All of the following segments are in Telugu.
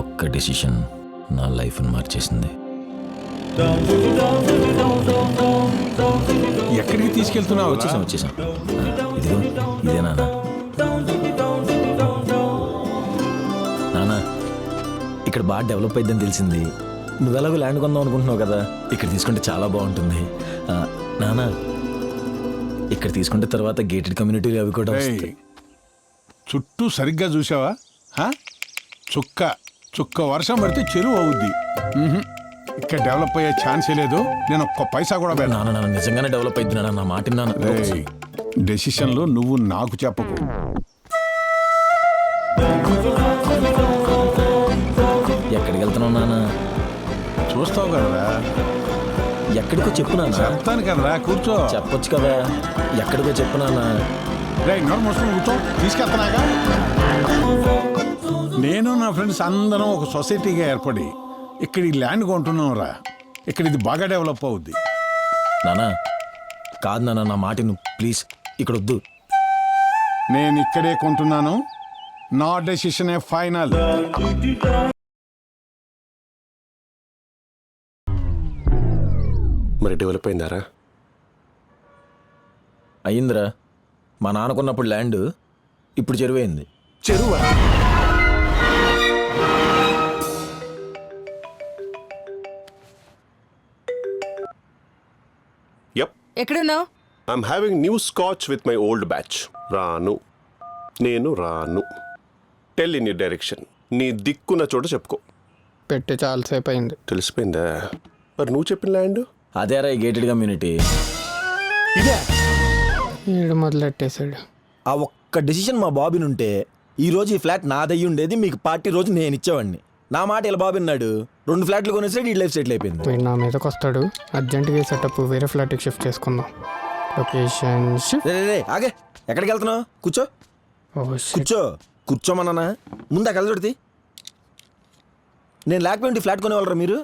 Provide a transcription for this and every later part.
ఒక్క డెసిషన్ నా లైఫ్ని మార్చేసింది. ఎక్కడికి తీసుకెళ్తున్నావు? వచ్చేసాం. ఇదిగో ఇదే నాన్న. ఇక్కడ బాగా డెవలప్ అయిద్దని తెలిసింది. నువ్వెలాగో ల్యాండ్ కొందాం అనుకుంటున్నావు కదా, ఇక్కడ తీసుకుంటే చాలా బాగుంటుంది నాన్న. ఇక్కడ తీసుకుంటే తర్వాత గేటెడ్ కమ్యూనిటీలు అవి కూడా వస్తాయి. చుట్టూ సరిగ్గా చూసావా? చుక్క వర్షం పడితే చెరువు అవుద్ది. ఇక్కడ డెవలప్ అయ్యే ఛాన్సే లేదు. నేను ఒక్క పైసా కూడా నాన్న నిజంగానే డెవలప్ అయింది నాన్న, నా మాట నాన్న. డెసిషన్లు నువ్వు నాకు చెప్పకు. ఎక్కడికి వెళ్తున్నావు నాన్న? చూస్తావు కదరా. ఎక్కడికో చెప్పు నాన్న. చెప్తాను కదరా, కూర్చో. చెప్పొచ్చు కదా, ఎక్కడికో చెప్పు నాన్న. నోరు మూసుకొని కూర్చో, తీసుకెళ్తున్నాగా. నేను నా ఫ్రెండ్స్ అందరం ఒక సొసైటీగా ఏర్పడి ఇక్కడ ఈ ల్యాండ్ కొంటున్నాం రా. ఇక్కడ ఇది బాగా డెవలప్ అవుద్ది. నానా కాదు నాన్న, నా మాట నువ్వు ప్లీజ్, ఇక్కడ వద్దు. నేను ఇక్కడే కొంటున్నాను. నా డెసిషనే ఫైనల్. మరి డెవలప్ అయిందారా? అయ్యిందిరా. మా నాన్నకున్నప్పుడు ల్యాండ్ ఇప్పుడు చెరువైంది. చెరువా? ఎక్కడున్నావు? I'm having new scotch with my old batch. నేను రాను. Tell in your direction. నీ దిక్కున్న చోట చెప్పుకో. పెట్టి చాలాసేపు అయింది. తెలిసిపోయిందా? మరి నువ్వు చెప్పిన ల్యాండ్ అదేరా ఈ గేటెడ్ కమ్యూనిటీ. ఇదే వీడు మొదలెట్టేశాడు. ఆ ఒక్క డెసిషన్ మా బాబునుంటే ఈరోజు ఈ ఫ్లాట్ నాదయ్యి ఉండేది. మీకు పార్టీ రోజు నేను ఇచ్చేవాడిని. నా మాట ఇలా బాబు విన్నాడు, 2 ఫ్లాట్లు కొనేసాడు. ఈ లైఫ్ సెటిల్ అయిపోయింది. వీడు నా మీదకి వస్తాడు. అర్జెంట్గా సెటప్ వేరే ఫ్లాట్కి షిఫ్ట్ చేసుకుందాం. లొకేషన్ ఆగే. ఎక్కడికి వెళ్తున్నావు? కూర్చో కూర్చోమన్నానా? ముందు అక్కడ చూడితే నేను లేకపోయింది ఫ్లాట్ కొనేవాళ్ళరా మీరు?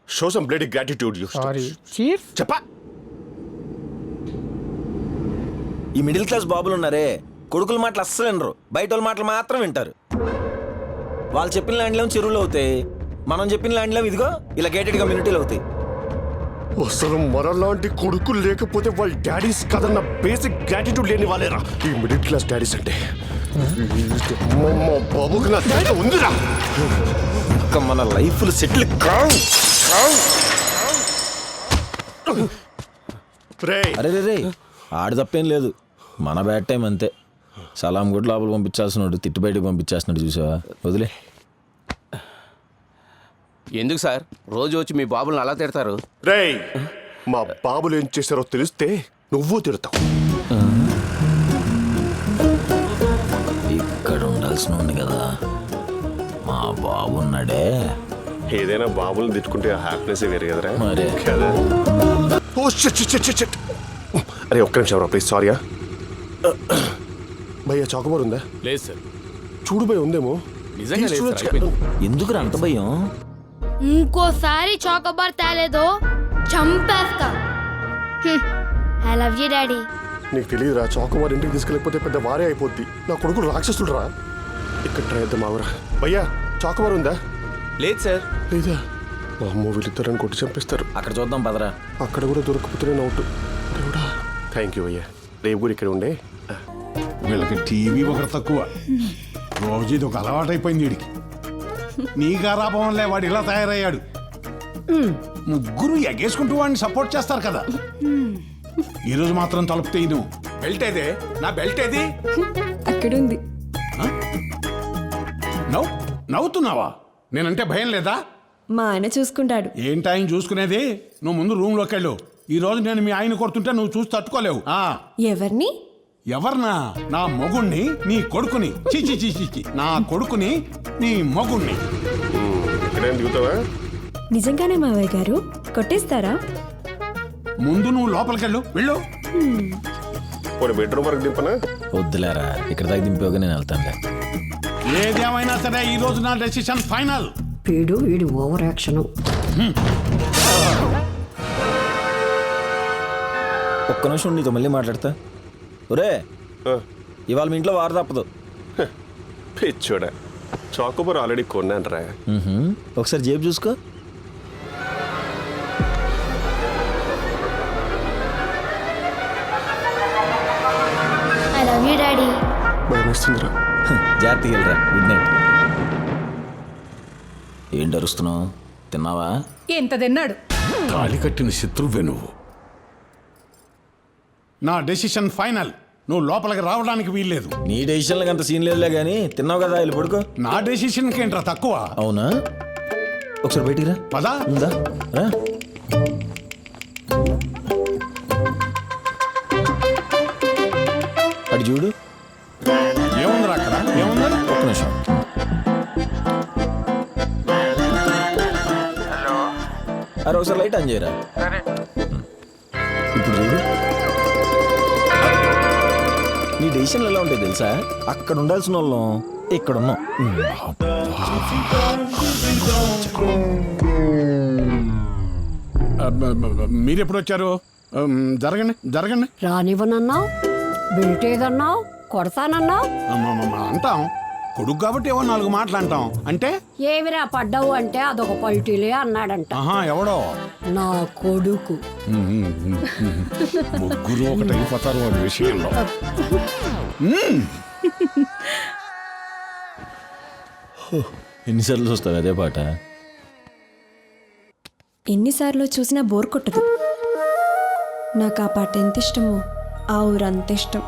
Show some bloody gratitude. Sorry chief. చెప్పా. ఈ మిడిల్ క్లాస్ బాబులు ఉన్నారే, కొడుకుల మాటలు అస్సలు వినరు, బయట వాళ్ళ మాటలు మాత్రం వింటారు. వాళ్ళు చెప్పిన ల్యాండ్లో చెరువులు అవుతాయి, మనం చెప్పిన ల్యాండ్లో ఇదిగో ఇలా గేటెడ్ కమ్యూనిటీలు అవుతాయి. అసలు మనలాంటి కొడుకులు లేకపోతే వాళ్ళ డాడీస్ కదన్న బేసిక్ గ్రాటిట్యూడ్ లేని వాళ్ళేరా ఈ మిడిల్ క్లాస్ డాడీస్ అంటే. బాబుకి నా ఉందిరా. ఇంకా మన లైఫ్లు సెటిల్ కావు. అరే రే ఆడు తప్పేం లేదు, మన బ్యాడ్ టైం అంతే. సలాం కూడా లోపల పంపించాల్సినాడు, తిట్టు బయటకు పంపించేస్తున్నాడు. చూసావా? వదిలే. ఎందుకు సార్ రోజు వచ్చి మీ బాబులను అలా తిడతారు? రేయ్, మా బాబులు ఏం చేశారో తెలిస్తే నువ్వు తిడతావు. ఇక్కడ ఉండాల్సిన ఉంది కదా, మా బాబు ఉన్నాడే. ఏదైనా బాబులను తిట్టుకుంటే హ్యాపీనెస్ వేరే కదరా. మరే కదా. Oh shit. అరే ఒక్క నిమిషం రా ప్లీజ్. సారీయా భయ్యా, చాకోబార్ ఉందా? లేదు సార్. చూడు భయ్య, ఉందేమో. నిజంగా లేదు సార్, అయిపోయింది. ఎందుకు అంత భయం? ఇంకోసారి చాకోబార్ తేలేదో చంపేస్తా. I love you daddy. నీకు తెలియదురా, చాకోబార్ ఇంటికి తీసుకెళ్ళకపోతే పెద్ద వారే అయిపోద్ది. నా కొడుకు రాక్షసుడు రా. ఇక్కడ ట్రై చేద్దాం ఆవురా. భయ్యా, చాకోబార్ ఉందా? లేదు సార్. లేదా? మా అమ్మ వీళ్ళిద్దరని కొట్టి చంపేస్తారు. అక్కడ చూద్దాం పదరా. అక్కడ కూడా దొరకపోతే అవుట్. థ్యాంక్ యూ భయ్యా. రేపు కూడా ఇక్కడ ఉండే. వీళ్ళకి టీవీ ఒకటి తక్కువ. రోజు ఇది ఒక అలవాటైపోయింది వీడికి. నీ గారాపం వల్లే వాడు ఇలా తయారయ్యాడు. ముగ్గురు ఎగేసుకుంటూ వాడిని సపోర్ట్ చేస్తారు కదా. ఈరోజు మాత్రం తలుపుతే నువ్వు బెల్ట్ ఏదే? నా బెల్ట్ ఏది? అక్కడుంది. నవ్వుతున్నావా? నేనంటే భయం లేదా? మా ఆయన చూసుకుంటాడు. ఏంటి ఆయన చూసుకునేది? నువ్వు ముందు రూమ్లోకి వెళ్ళు. ఈ రోజు నేను మీ ఆయన కొడుతుంటే నువ్వు చూసి తట్టుకోలేవు. ఎవరిని? ఎవర్నా? నా మొగుణ్ణి, నీ కొడుకుని. చీచి నా కొడుకుని, నీ మొగుణ్ణి. నిజంగానే మావయ్య గారు కొట్టేస్తారా? ముందు నువ్వు లోపలికెళ్ళు. వెళ్ళు. బెడ్రూమ్ వరకు దింపనా? వద్దులేరా, ఇక్కడ దాకా దింపేగా నేను వెళ్తానులే. ఏదేమైనా సరే ఈ రోజు నా డెసిషన్ ఫైనల్. వీడి ఓవర్ యాక్షన్. ఒక్క నిమిషం నీతో మళ్ళీ మాట్లాడతా. ఒరే, ఇవాళ మీ ఇంట్లో వారు తప్పదు. పిచ్చోడా, చాకోబార్ ఆల్రెడీ కొన్నాను రా. ఒకసారి జేబు చూసుకో. I love you daddy. భయమేస్తుందిరా. జాగ్రత్తగా వెళ్ళరా. Good night. ఏంటి అరుస్తున్నావు? తిన్నావా? ఎంత తిన్నాడు? తాళి కట్టిన శత్రువే నువ్వు. నా డెసిషన్ ఫైనల్. నువ్వు లోపలికి రావడానికి వీల్లేదు. నీ డెసిషన్లకు అంత సీన్ లేదులే కానీ తిన్నావు కదా, వెళ్ళి పడుకో. నా డెసిషన్కి ఏంట్రా తక్కువ? అవునా? ఒకసారి బయటికి రా. పదా ఉందా రా. అటు చూడు. ఏముందిరా అక్కడ? ఏముంది? ఒక్క నిమిషం. అరే ఒకసారి లైట్ ఆన్ చేయరా. ఇప్పుడు చూడు. నీ డెసిషన్లు ఎలా ఉంటాయి తెలుసా? అక్కడ ఉండాల్సిన వాళ్ళం ఇక్కడ ఉన్నాం. మీరెప్పుడు వచ్చారు? జరగండి జరగండి. రానివ్వనన్నావు, బిల్టేదన్నావు, కొడతానన్నావు. అంటాం కొడుకు కాబట్టి ఏవో 4 మాటలు అంటాం. అంటే ఏమిరా పడ్డావు అంటే అదొక పల్టీలే అన్నాడంట. ఆహా ఎవడో నా కొడుకు. ముగ్గురు ఒకటి అయిపోతారు వాడి విషయంలో. ఎన్నిసార్లు చూస్తావు అదే పాట? ఎన్నిసార్లు చూసినా బోర్ కొట్టదు. నాకు ఆ పాట ఎంత ఇష్టమో ఆ ఊరు అంత ఇష్టం.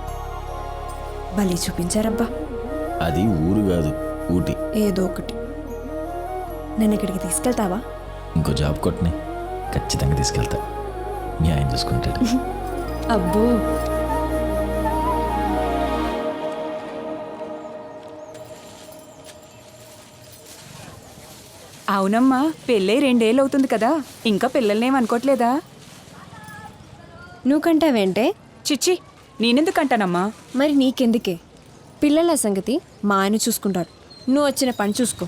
భలే చూపించారబ్బా. అది ఊరు కాదు, ఊటీ. ఏదో ఒకటి. నన్ను ఇక్కడికి తీసుకెళ్తావా? ఇంకో జాబ్ కొట్టని ఖచ్చితంగా తీసుకెళ్తా. మీ ఆయన చూసుకుంటాడు. అబ్బో. అవునమ్మా, పెళ్ళై 2 ఏళ్ళు అవుతుంది కదా, ఇంకా పిల్లల్నేం అనుకోవట్లేదా? నువ్వు కంటావేంటే? చిచ్చి, నేనెందుకంటానమ్మా? మరి నీకెందుకే? పిల్లల సంగతి మా ఆయన చూసుకుంటాడు. నువ్వు వచ్చిన పని చూసుకో.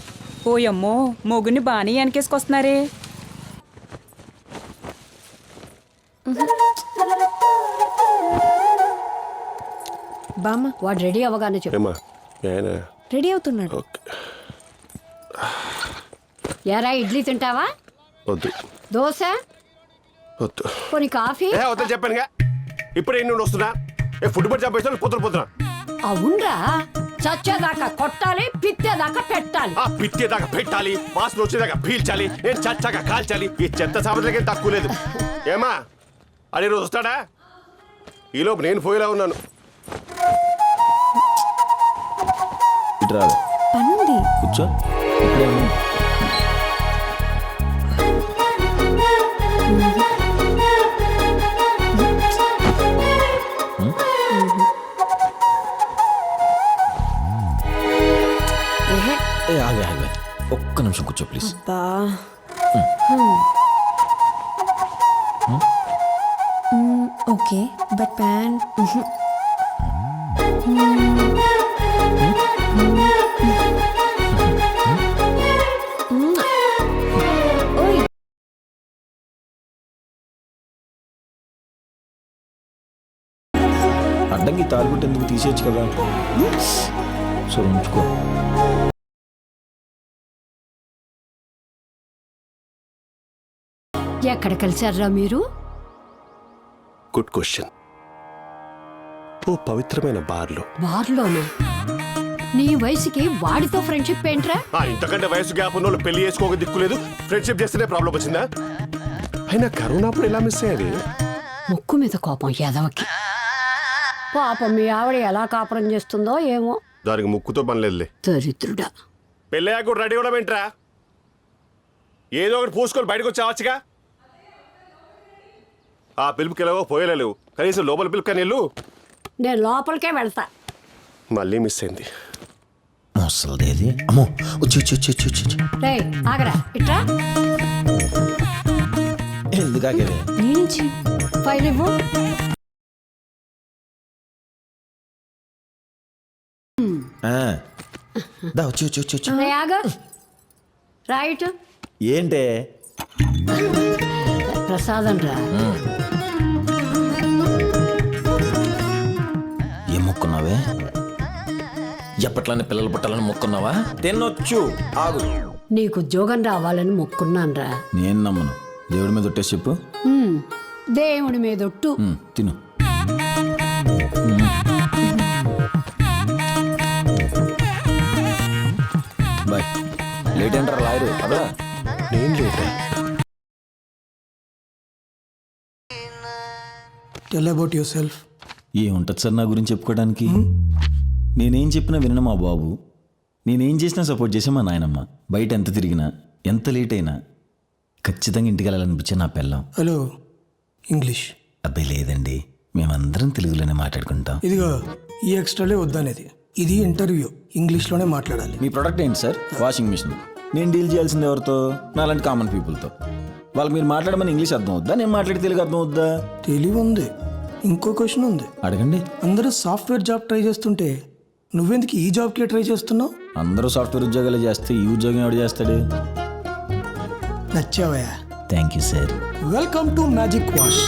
ఓయమ్మో, మొగుని బాగానే వెనకేసుకొస్తున్నారే. బామ్మ వాడు రెడీ అవ్వగానే చెప్పు. ఏమా ఆయన రెడీ అవుతున్నాడు. ఓకే. ఎరా ఇడ్లీ తింటావా? వద్దు దోశ? వద్దు. కొన్ని కాఫీ? వద్దని చెప్పానుగా. ఇప్పుడు ఏంటి వస్తున్నా? ఫుట్బాల్ చెప్పేసి పొద్దున అవునరా, చచ్చేదాకా కొట్టాలి, పిత్తేదాకా పెట్టాలి. ఆ పిట్టేదాకా పెట్టాలి, వాసన వచ్చేదాకా పీల్చాలి, నేను చచ్చాక కాల్చాలి. ఈ చెత్త సామర్థ్యం తక్కువ లేదు. ఏమా అదే రోజు వస్తాడా? ఈలోపు నేను పోయేలా ఉన్నాను. ఇటు రావే. పనుంది. కూర్చో. ఇప్పుడే ఉంది. ఏ ఆగే ఆగే, ఒక్క నిమిషం కూర్చో ప్లీజ్. బా. Okay but pan. అడ్డంకి తాలిబుట్టు ఎందుకు తీసేయచ్చు కదా. సో ఉంచుకో. ఎక్కడ కలిసారా మీరు? Good question. ఓ పవిత్రమైన బార్లో. బార్లోనా? నీ వయసుకి వాడితో ఫ్రెండ్షిప్ ఏంట్రా? ఇంతకంటే వయసు గ్యాప్ ఉన్న వాళ్ళు పెళ్లి చేసుకోక దిక్కులేదు, ఫ్రెండ్షిప్ చేస్తేనే ప్రాబ్లం వచ్చిందా? అయినా కరోనా అప్పుడు ఎలా మిస్ అయ్యేది? ముక్కు మీద కోపం ఎదవకి. పాపం మీ ఆవిడ ఎలా కాపురం చేస్తుందో ఏమో. దానికి ముక్కుతో పని లేదులే. దరిద్రుడా. పెళ్ళయ్యాక కూడా రెడీ కూడా ఏంట్రా? ఏదో ఒకటి పూసుకొని బయటకు వచ్చావచ్చుగా. ఆ పిలుపుకి ఎలాగో పోయేలేవు, కనీసం లోపల పిలుపు కానీ వెళ్ళు. నేను లోపలికే వెళ్తా. మళ్ళీ మిస్ అయింది. అసలుదేది అమ్మో. వచ్చి వచ్చి వచ్చి వచ్చి వచ్చి. రేయ్ ఆగరా, ఇట్రా. ఎందుకు ఆగేది? నేనిచ్చి ఫైల్ ఇవ్వు. దా వచ్చి వచ్చి వచ్చి వచ్చి. రేయ్ ఆగ. రైట్. ఏంటే? ప్రసాదం రా. ఏం మొక్కున్నావే? ఎప్పట్లానే పిల్లలు పుట్టాలని మొక్కున్నావా? తినొచ్చు, ఆగు. నీకు ఉద్యోగం రావాలని మొక్కున్నాన్రా. నేను నమ్మను. దేవుడి మీద ఒట్టేసి చెప్పు. దేవుడి మీదొట్టు. తిను. బాయ్. లేట్ అంటారా లాయరు అదా? నేను late. Tell about your self. ఏముంటుంది సార్ నా గురించి చెప్పుకోవడానికి? నేనేం చెప్పినా వినను మా బాబు. నేనేం చేసినా సపోర్ట్ చేసే మా నాయనమ్మ. బయట ఎంత తిరిగినా, ఎంత లేట్ అయినా ఖచ్చితంగా ఇంటికి వెళ్ళాలనిపించే నా పిల్లం. Hello, English. అబ్బాయి లేదండి, మేమందరం తెలుగులోనే మాట్లాడుకుంటాం. ఇదిగో ఈ ఎక్స్ట్రాలే వద్దనేది. ఇది ఇంటర్వ్యూ, ఇంగ్లీష్లోనే మాట్లాడాలి. మీ ప్రోడక్ట్ ఏంటి సార్? Washing machine. నేను డీల్ చేయాల్సింది ఎవరితో? నాలాంటి కామన్ పీపుల్తో. వాళ్ళకి మీరు మాట్లాడమని ఇంగ్లీష్ అర్థం అవుద్దా, నేను మాట్లాడి తెలుగు అర్థం అవుద్దా? తెలివి ఉంది. ఇంకో క్వశ్చన్ ఉంది. అడగండి. అందరూ సాఫ్ట్వేర్ జాబ్ ట్రై చేస్తుంటే నువ్వెందుకు ఈ జాబ్కి ట్రై చేస్తున్నావు? అందరూ సాఫ్ట్వేర్ ఉద్యోగాలు చేస్తే ఈ ఉద్యోగం ఎవడు చేస్తాడు? నచ్చావయ్యా. Thank you sir. Welcome to magic wash.